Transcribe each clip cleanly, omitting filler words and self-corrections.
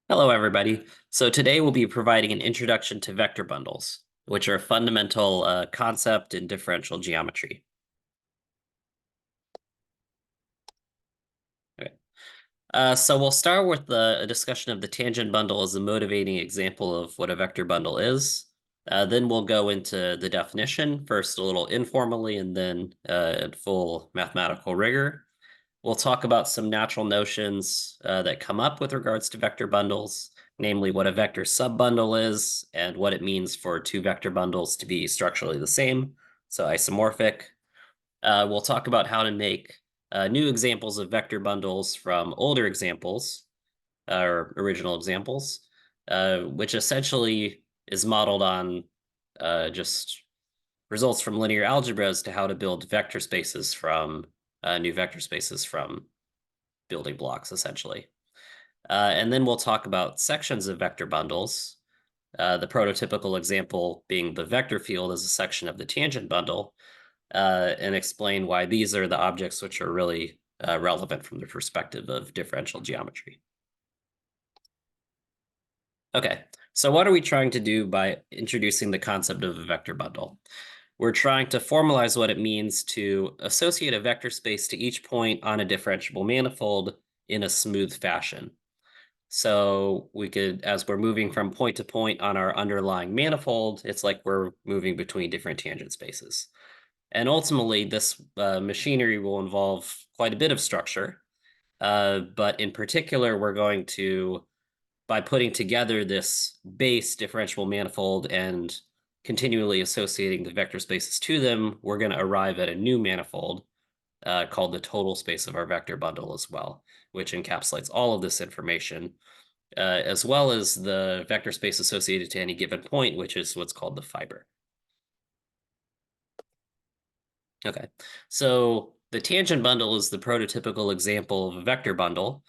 Hello, everybody. So today we'll be providing an introduction to vector bundles, which are a fundamental concept in differential geometry. Okay. So we'll start with a discussion of the tangent bundle as a motivating example of what a vector bundle is. Then we'll go into the definition, first a little informally and then in full mathematical rigor. We'll talk about some natural notions that come up with regards to vector bundles, namely what a vector subbundle is and what it means for two vector bundles to be structurally the same, so isomorphic. We'll talk about how to make new examples of vector bundles from older examples, or original examples, which essentially is modeled on just results from linear algebra as to how to build vector spaces from new vector spaces from building blocks, essentially. And then we'll talk about sections of vector bundles, the prototypical example being the vector field as a section of the tangent bundle, and explain why these are the objects which are really relevant from the perspective of differential geometry. Okay, so what are we trying to do by introducing the concept of a vector bundle? We're trying to formalize what it means to associate a vector space to each point on a differentiable manifold in a smooth fashion. So we could, as we're moving from point to point on our underlying manifold, it's like we're moving between different tangent spaces. And ultimately, this machinery will involve quite a bit of structure. But in particular, we're going to, by putting together this base differentiable manifold and continually associating the vector spaces to them, we're going to arrive at a new manifold called the total space of our vector bundle as well, which encapsulates all of this information, as well as the vector space associated to any given point, which is what's called the fiber. Okay, so the tangent bundle is the prototypical example of a vector bundle.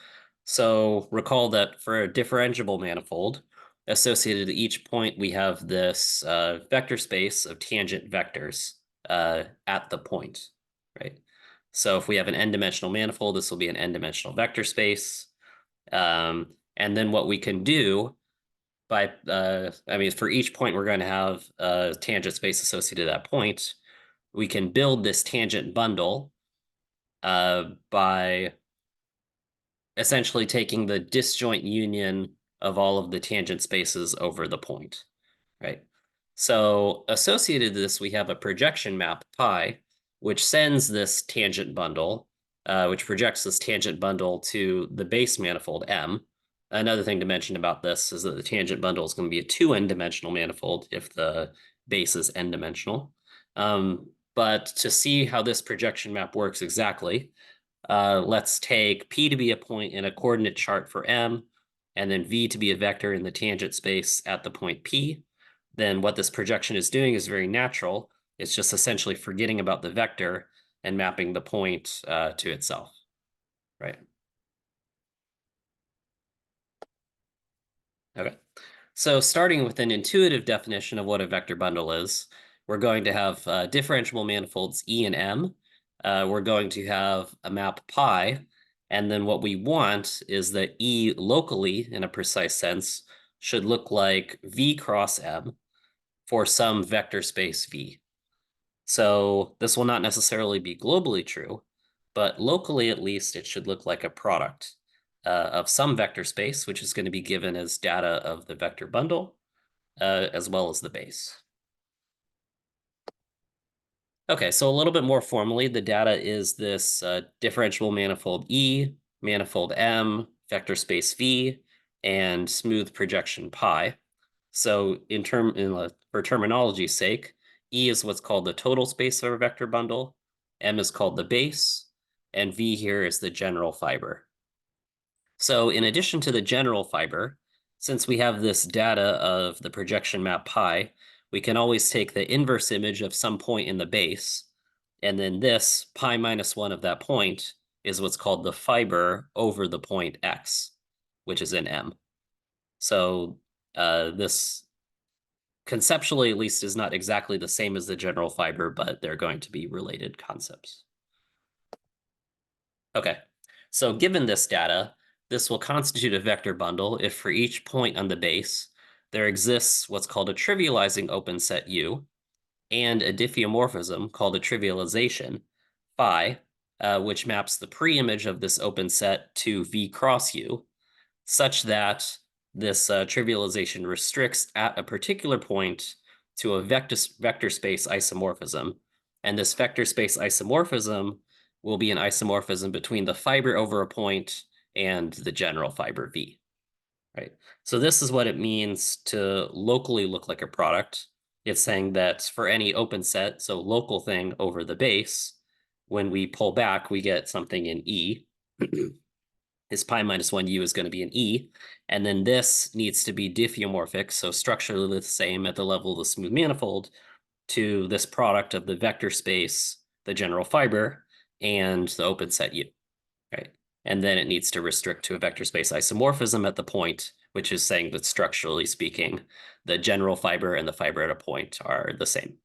So recall that for a differentiable manifold, associated to each point, we have this vector space of tangent vectors at the point, right? So if we have an n-dimensional manifold, this will be an n-dimensional vector space. And then what we can do by, for each point, we're going to have a tangent space associated to that point. We can build this tangent bundle by essentially taking the disjoint union of all of the tangent spaces over the point, right? So associated to this, we have a projection map pi, which sends this tangent bundle, which projects this tangent bundle to the base manifold M. Another thing to mention about this is that the tangent bundle is going to be a 2n-dimensional manifold if the base is n-dimensional. But to see how this projection map works exactly, let's take P to be a point in a coordinate chart for M, and then V to be a vector in the tangent space at the point P. Then what this projection is doing is very natural. It's just essentially forgetting about the vector and mapping the point to itself, right? Okay. So starting with an intuitive definition of what a vector bundle is, we're going to have differentiable manifolds E and M. We're going to have a map pi. And then what we want is that E locally, in a precise sense, should look like V cross M for some vector space V. So this will not necessarily be globally true, but locally at least it should look like a product of some vector space, which is going to be given as data of the vector bundle, as well as the base. Okay, so a little bit more formally, the data is this differentiable manifold E, manifold M, vector space V, and smooth projection pi. So for terminology's sake, E is what's called the total space of a vector bundle, M is called the base, and V here is the general fiber. So in addition to the general fiber, since we have this data of the projection map pi, we can always take the inverse image of some point in the base, and then this pi minus 1 of that point is what's called the fiber over the point x, which is in M. So this conceptually at least is not exactly the same as the general fiber, but they're going to be related concepts. Okay, so given this data, This will constitute a vector bundle if for each point on the base, there exists what's called a trivializing open set U and a diffeomorphism called a trivialization phi, which maps the preimage of this open set to V cross U, such that this trivialization restricts at a particular point to a vector space isomorphism. And this vector space isomorphism will be an isomorphism between the fiber over a point and the general fiber V, right? So this is what it means to locally look like a product. It's saying that for any open set, so local thing over the base, when we pull back, we get something in E. This pi minus 1u is going to be an E. And then this needs to be diffeomorphic, so structurally the same at the level of the smooth manifold, to this product of the vector space, the general fiber, and the open set U, right? And then it needs to restrict to a vector space isomorphism at the point, which is saying that structurally speaking, the general fiber and the fiber at a point are the same.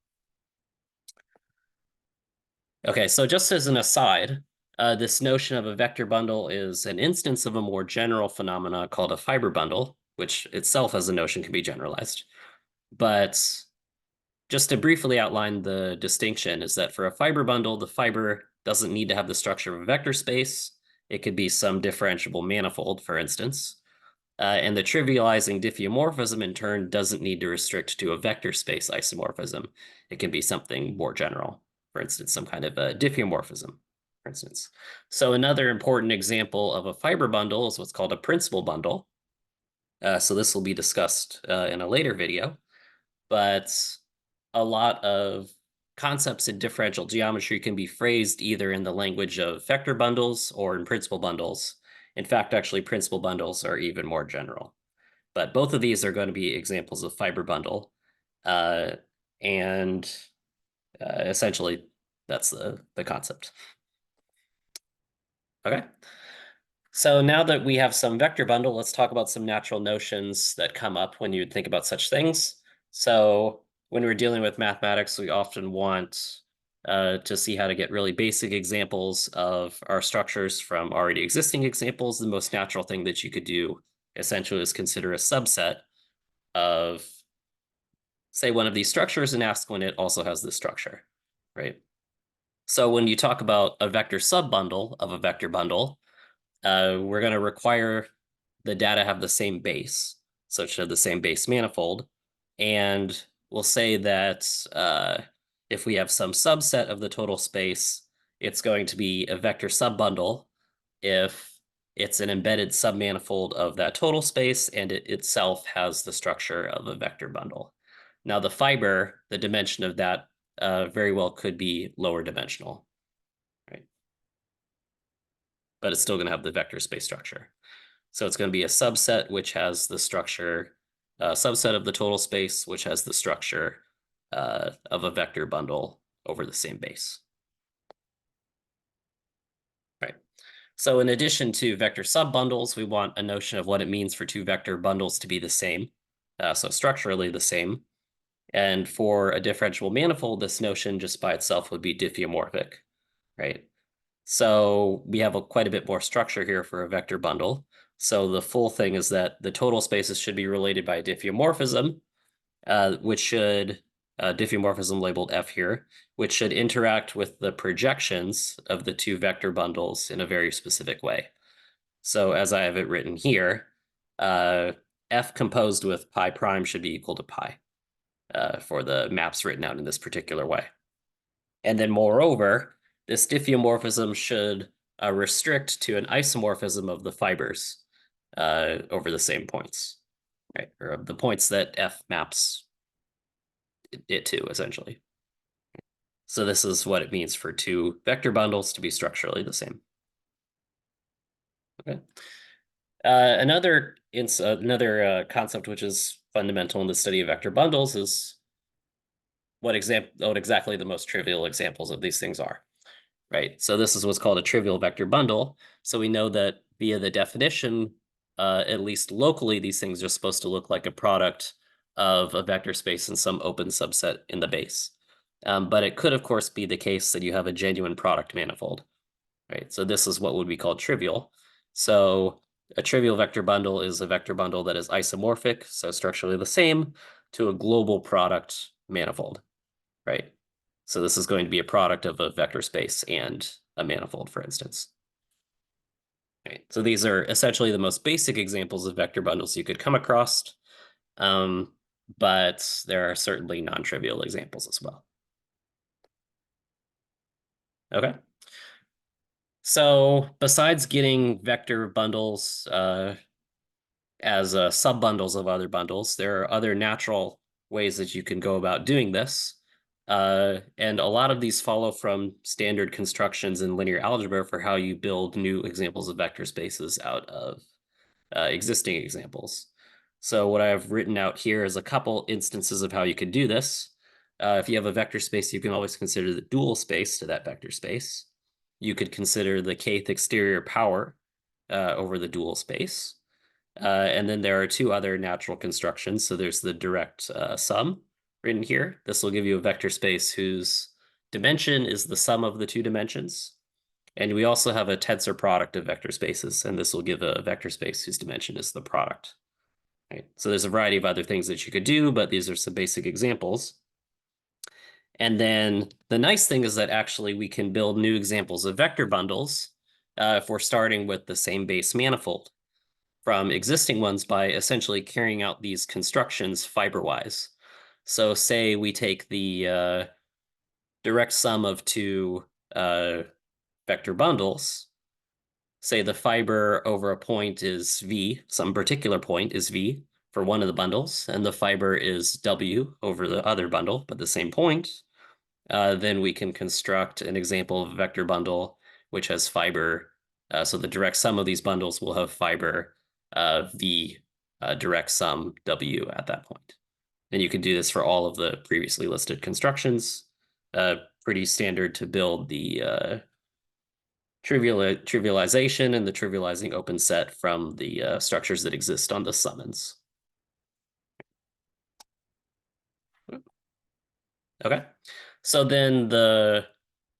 Okay, so just as an aside, this notion of a vector bundle is an instance of a more general phenomena called a fiber bundle, which itself as a notion can be generalized. But just to briefly outline the distinction is that for a fiber bundle, the fiber doesn't need to have the structure of a vector space. It could be some differentiable manifold, for instance. And the trivializing diffeomorphism, in turn, doesn't need to restrict to a vector space isomorphism. It can be something more general, for instance, some kind of a diffeomorphism, for instance. So another important example of a fiber bundle is what's called a principal bundle. So this will be discussed in a later video, but a lot of concepts in differential geometry can be phrased either in the language of vector bundles or in principal bundles. In fact, actually, principal bundles are even more general. But both of these are going to be examples of fiber bundle. And essentially, that's the concept. Okay. So now that we have some vector bundle, let's talk about some natural notions that come up when you think about such things. So when we're dealing with mathematics, we often want to see how to get really basic examples of our structures from already existing examples. The most natural thing that you could do essentially is consider a subset of, say, one of these structures and ask when it also has this structure, right? So when you talk about a vector subbundle of a vector bundle, we're going to require the data have the same base, so it should have the same base manifold. And we'll say that if we have some subset of the total space, it's going to be a vector subbundle if it's an embedded submanifold of that total space and it itself has the structure of a vector bundle. Now the fiber, the dimension of that very well could be lower dimensional, right? But it's still going to have the vector space structure. So it's going to be a subset which has the structure, subset of the total space, which has the structure of a vector bundle over the same base. Right. So in addition to vector subbundles, we want a notion of what it means for two vector bundles to be the same, so structurally the same. And for a differentiable manifold, this notion just by itself would be diffeomorphic, right? So we have quite a bit more structure here for a vector bundle. So the full thing is that the total spaces should be related by a diffeomorphism, which should, diffeomorphism labeled F here, which should interact with the projections of the two vector bundles in a very specific way. So as I have it written here, F composed with pi prime should be equal to pi for the maps written out in this particular way. And then moreover, this diffeomorphism should restrict to an isomorphism of the fibers over the same points, right? Or the points that F maps it to, essentially. So this is what it means for two vector bundles to be structurally the same. Okay. Another concept which is fundamental in the study of vector bundles is what exactly the most trivial examples of these things are. Right. So this is what's called a trivial vector bundle. So we know that via the definition, at least locally, these things are supposed to look like a product of a vector space and some open subset in the base. But it could, of course, be the case that you have a genuine product manifold. Right. So this is what would be called trivial. So A trivial vector bundle is a vector bundle that is isomorphic, so structurally the same, to a global product manifold, right? So this is going to be a product of a vector space and a manifold, for instance. Right. So these are essentially the most basic examples of vector bundles you could come across, um, but there are certainly non-trivial examples as well. Okay. So besides getting vector bundles as sub-bundles of other bundles, there are other natural ways that you can go about doing this. And a lot of these follow from standard constructions in linear algebra for how you build new examples of vector spaces out of existing examples. So what I've written out here is a couple instances of how you could do this. If you have a vector space, you can always consider the dual space to that vector space. You could consider the kth exterior power over the dual space. And then there are two other natural constructions. So there's the direct sum written here. This will give you a vector space whose dimension is the sum of the two dimensions. And we also have a tensor product of vector spaces, and this will give a vector space whose dimension is the product. Right? So there's a variety of other things that you could do, but these are some basic examples. And then the nice thing is that actually we can build new examples of vector bundles if we're starting with the same base manifold from existing ones by essentially carrying out these constructions fiber-wise. So say we take the direct sum of two vector bundles. Say the fiber over a point is V, some particular point is V for one of the bundles, and the fiber is W over the other bundle, but the same point. Then we can construct an example of a vector bundle which has fiber. So the direct sum of these bundles will have fiber V direct sum W at that point. And you can do this for all of the previously listed constructions. Pretty standard to build the trivialization and the trivializing open set from the structures that exist on the summons. Okay, so then the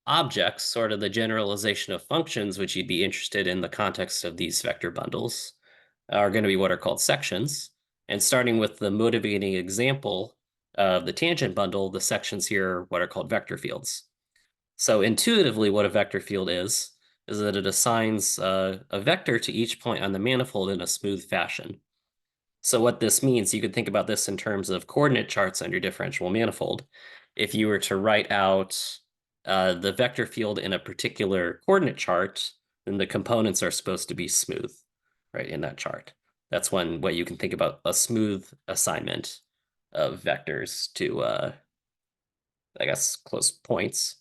objects, sort of the generalization of functions, which you'd be interested in the context of these vector bundles, are going to be what are called sections. And starting with the motivating example of the tangent bundle, the sections here are what are called vector fields. So intuitively, what a vector field is that it assigns a vector to each point on the manifold in a smooth fashion. So what this means, you could think about this in terms of coordinate charts on your differential manifold. If you were to write out the vector field in a particular coordinate chart, then the components are supposed to be smooth, right, in that chart. That's what you can think about a smooth assignment of vectors to, I guess, close points.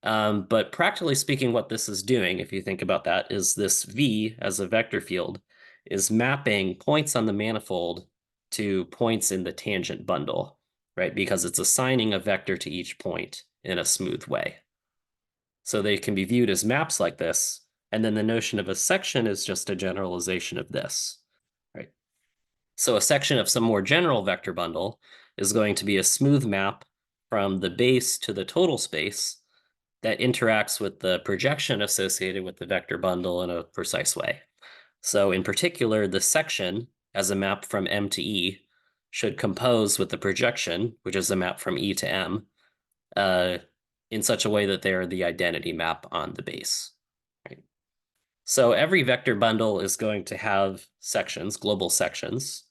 But practically speaking, what this is doing, if you think about that, is this V as a vector field is mapping points on the manifold to points in the tangent bundle, right? Because it's assigning a vector to each point in a smooth way. So they can be viewed as maps like this. And then the notion of a section is just a generalization of this, right? So a section of some more general vector bundle is going to be a smooth map from the base to the total space that interacts with the projection associated with the vector bundle in a precise way. So in particular, the section as a map from M to E should compose with the projection, which is a map from E to M, in such a way that they are the identity map on the base. Right? So every vector bundle is going to have sections, global sections.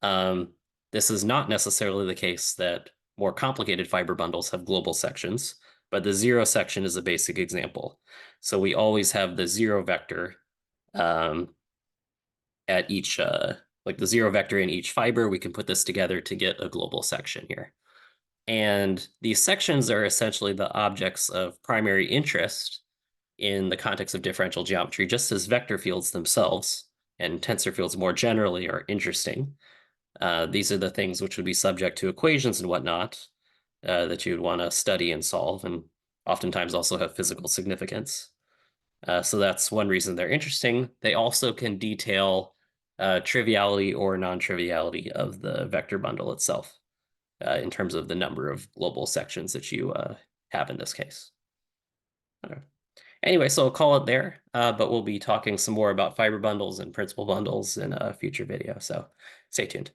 This is not necessarily the case that more complicated fiber bundles have global sections, but the zero section is a basic example. So we always have the zero vector at each, like the zero vector in each fiber. We can put this together to get a global section here. And these sections are essentially the objects of primary interest in the context of differential geometry, just as vector fields themselves and tensor fields more generally are interesting. These are the things which would be subject to equations and whatnot that you would want to study and solve, and oftentimes also have physical significance. So that's one reason they're interesting. They also can detail triviality or non-triviality of the vector bundle itself in terms of the number of global sections that you have in this case. Okay. Anyway, so I'll call it there, but we'll be talking some more about fiber bundles and principal bundles in a future video, so stay tuned.